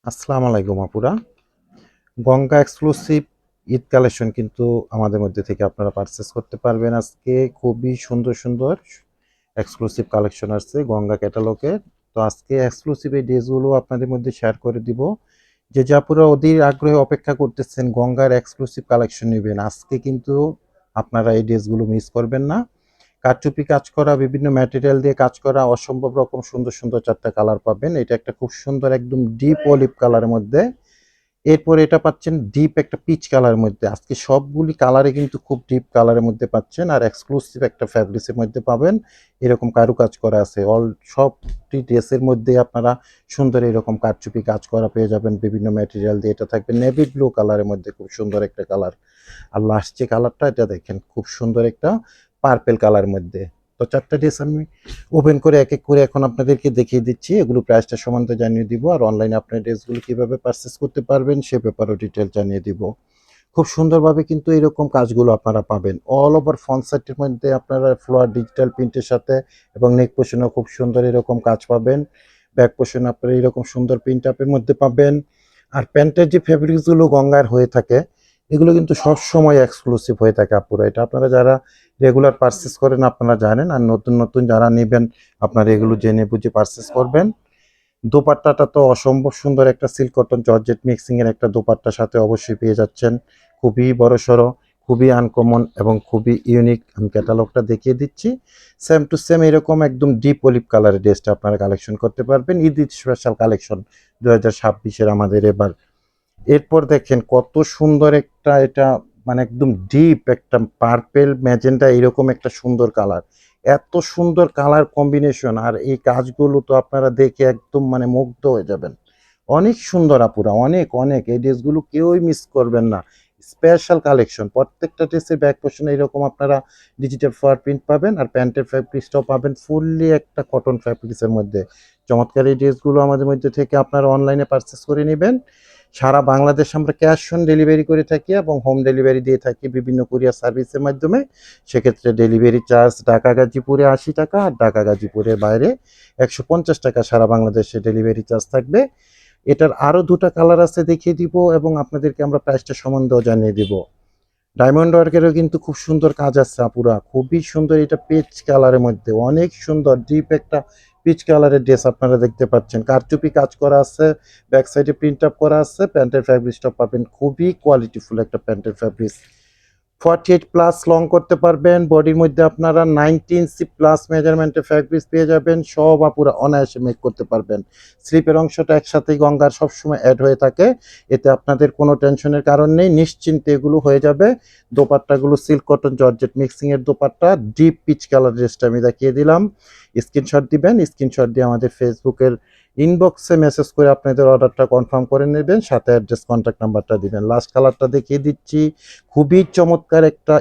আসসালামু আলাইকুম আপুরা। গঙ্গা এক্সক্লুসিভ ঈদ কালেকশন কিন্তু আমাদের মধ্যে থেকে আপনারা পারচেস করতে পারবেন। আজকে খুবই সুন্দর সুন্দর এক্সক্লুসিভ কালেকশন আসছে গঙ্গা ক্যাটালগে। তো আজকে এক্সক্লুসিভ এই ড্রেসগুলো আপনাদের মধ্যে শেয়ার করে দিব। যে আপুরা অধীর আগ্রহে অপেক্ষা করতেছেন গঙ্গার এক্সক্লুসিভ কালেকশন নেবেন, আজকে কিন্তু আপনারা এই ড্রেসগুলো মিস করবেন না। কারচুপি কাজ করা, বিভিন্ন ম্যাটেরিয়াল দিয়ে কাজ করা, অসম্ভব রকম সুন্দর সুন্দর চারটা কালার পাবেন। এটা একটা খুব সুন্দর একদম ডিপ অলিভ কালারের মধ্যে। এরপর এটা পাচ্ছেন ডিপ একটা পিচ কালারের মধ্যে। আজকে সবগুলি কালারে কিন্তু খুব ডিপ কালারের মধ্যে পাচ্ছেন, আর এক্সক্লুসিভ একটা ফ্যাব্রিক্সের মধ্যে পাবেন। এরকম কারুকাজ করা আছে সবটি ড্রেসের মধ্যে আপনারা সুন্দর এরকম কারচুপি কাজ করা পেয়ে যাবেন বিভিন্ন ম্যাটেরিয়াল দিয়ে। এটা থাকবে নেভি ব্লু কালারের মধ্যে, খুব সুন্দর একটা কালার। আর লাস্ট যে কালারটা এটা দেখেন খুব সুন্দর একটা পার্পেল কালার মধ্যে। তো চারটা ড্রেস আমি ওপেন করে এক এক করে এখন আপনাদেরকে দেখিয়ে দিচ্ছি, এগুলো প্রাইসটা সম্বন্ধে জানিয়ে দিব, আর অনলাইনে আপনার ড্রেসগুলো কীভাবে পারচেস করতে পারবেন সে ব্যাপারেও ডিটেল জানিয়ে দিব। খুব সুন্দরভাবে কিন্তু এরকম কাজগুলো আপনারা পাবেন অল ওভার ফ্রন্ট সাইডের মধ্যে। আপনারা ফ্লোয়ার ডিজিটাল প্রিন্টের সাথে এবং নেক পোর্শনেও খুব সুন্দর এরকম কাজ পাবেন। ব্যাক পোর্শন আপনারা এরকম সুন্দর প্রিন্ট আপের মধ্যে পাবেন। আর প্যান্টের যে ফেব্রিক্সগুলো গঙ্গার হয়ে থাকে এগুলো কিন্তু সবসময় এক্সক্লুসিভ হয়ে থাকে আপুরা। এটা আপনারা যারা রেগুলার পারচেস করেন আপনারা জানেন, আর নতুন নতুন যারা নেবেন আপনারা এগুলো জেনে বুঝে পারচেস করবেন। দোপাট্টাটা তো অসম্ভব সুন্দর একটা সিল্ক কটন জর্জেট মিক্সিং এর একটা দোপাট্টার সাথে অবশ্যই পেয়ে যাচ্ছেন। খুবই বড়সড়, খুবই আনকমন এবং খুবই ইউনিক। আমি ক্যাটালগটা দেখিয়ে দিচ্ছি। সেম টু সেম এরকম একদম ডিপ অলিভ কালারের ড্রেসটা আপনারা কালেকশন করতে পারবেন। ঈদ স্পেশাল কালেকশন 2026-এর আমাদের এবার। এরপর দেখেন কত সুন্দর একটা, এটা মানে একদম ডিপ একটা পার্পেল ম্যাজেন্টা এরকম একটা সুন্দর কালার। এত সুন্দর কালার কম্বিনেশন, আর এই কাজগুলো তো আপনারা দেখে একদম মানে মুগ্ধ হয়ে যাবেন। অনেক সুন্দর আপুরা, অনেক অনেক। এই ড্রেসগুলো কেউই মিস করবেন না। স্পেশাল কালেকশন, প্রত্যেকটা ড্রেসের ব্যাক পোর্শনে এরকম আপনারা ডিজিটাল ফ্লোয়ার প্রিন্ট পাবেন, আর প্যান্টের ফ্যাব্রিক্সটাও পাবেন ফুললি একটা কটন ফ্যাব্রিক্সের মধ্যে। চমৎকার এই ড্রেসগুলো আমাদের মধ্যে থেকে আপনারা অনলাইনে পারচেস করে নেবেন। সারা বাংলাদেশ আমরা ক্যাশ অন ডেলিভারি করে থাকি এবং হোম ডেলিভারি দিয়ে থাকি বিভিন্ন কুরিয়ার সার্ভিসের মাধ্যমে। সেক্ষেত্রে ডেলিভারি চার্জ ঢাকা গাজীপুরে 80 টাকা, আর ঢাকা গাজীপুরের বাইরে 150 টাকা সারা বাংলাদেশে ডেলিভারি চার্জ থাকবে। এটার আরও দুটো কালার আছে, দেখিয়ে দিব এবং আপনাদেরকে আমরা প্রাইসটা সম্বন্ধেও জানিয়ে দিব। ডায়মন্ড ওয়ার্কেরও কিন্তু খুব সুন্দর কাজ আছে আপুরা, খুবই সুন্দর। এটা পিচ কালারের মধ্যে অনেক সুন্দর ডিপ একটা পিচ কালারের ড্রেস আপনারা দেখতে পাচ্ছেন। কারচুপি কাজ করা আছে, ব্যাক সাইডে প্রিন্ট আপ করা আছে। প্যান্টের ফ্যাব্রিক্সটা পাবেন খুবই কোয়ালিটিফুল একটা প্যান্টের ফ্যাব্রিক্স। 48 প্লাস লং করতে পারবেন। বডির মধ্যে আপনারা 19 প্লাস মেজারমেন্টের ফ্যাব্রিক্স পেয়ে যাবেন। সব আপুরা অনায়াসে মেক করতে পারবেন। স্লিপের অংশটা একসাথেই গঙ্গার সবসময় অ্যাড হয়ে থাকে, এতে আপনাদের কোনো টেনশনের কারণ নেই, নিশ্চিন্তে এগুলো হয়ে যাবে। দোপাট্টাগুলো সিল্ক কটন জর্জেট মিক্সিং এর দোপাট্টা, ডিপ পিচ কালার ড্রেসটা আমি দেখিয়ে দিলাম। স্ক্রিনশট দিবেন, স্ক্রিনশট দিয়ে আমাদের ফেসবুকের ইনবক্সে মেসেজ করে আপনাদের অর্ডারটা কনফার্ম করে নেবেন, সাথে অ্যাড্রেস কন্ট্যাক্ট নাম্বারটা দিবেন। লাস্ট কালারটা দেখিয়ে দিচ্ছি, খুবই চমৎকার একটা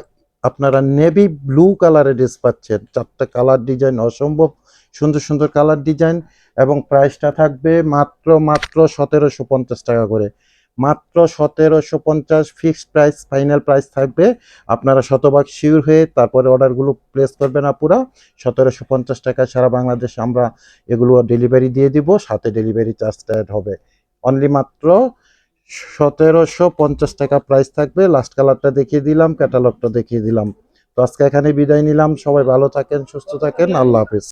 আপনারা নেভি ব্লু কালারের ড্রেস পাচ্ছেন। চারটা কালার ডিজাইন, অসম্ভব সুন্দর সুন্দর কালার ডিজাইন, এবং প্রাইসটা থাকবে মাত্র মাত্র 1750 টাকা করে। মাত্র 1750 ফিক্সড প্রাইস, ফাইনাল প্রাইস থাকবে। আপনারা শতভাগ শিওর হয়ে তারপরে অর্ডারগুলো প্লেস করবেন আপুরা। 1750 টাকায় সারা বাংলাদেশ আমরা এগুলো ডেলিভারি দিয়ে দিব, সাথে ডেলিভারি চার্জটা অ্যাড হবে। অনলি মাত্র 1750 টাকা প্রাইস থাকবে। লাস্ট কালারটা দেখিয়ে দিলাম, ক্যাটালগটা দেখিয়ে দিলাম। তো আজকে এখানে বিদায় নিলাম। সবাই ভালো থাকেন, সুস্থ থাকেন, আল্লাহ হাফেজ।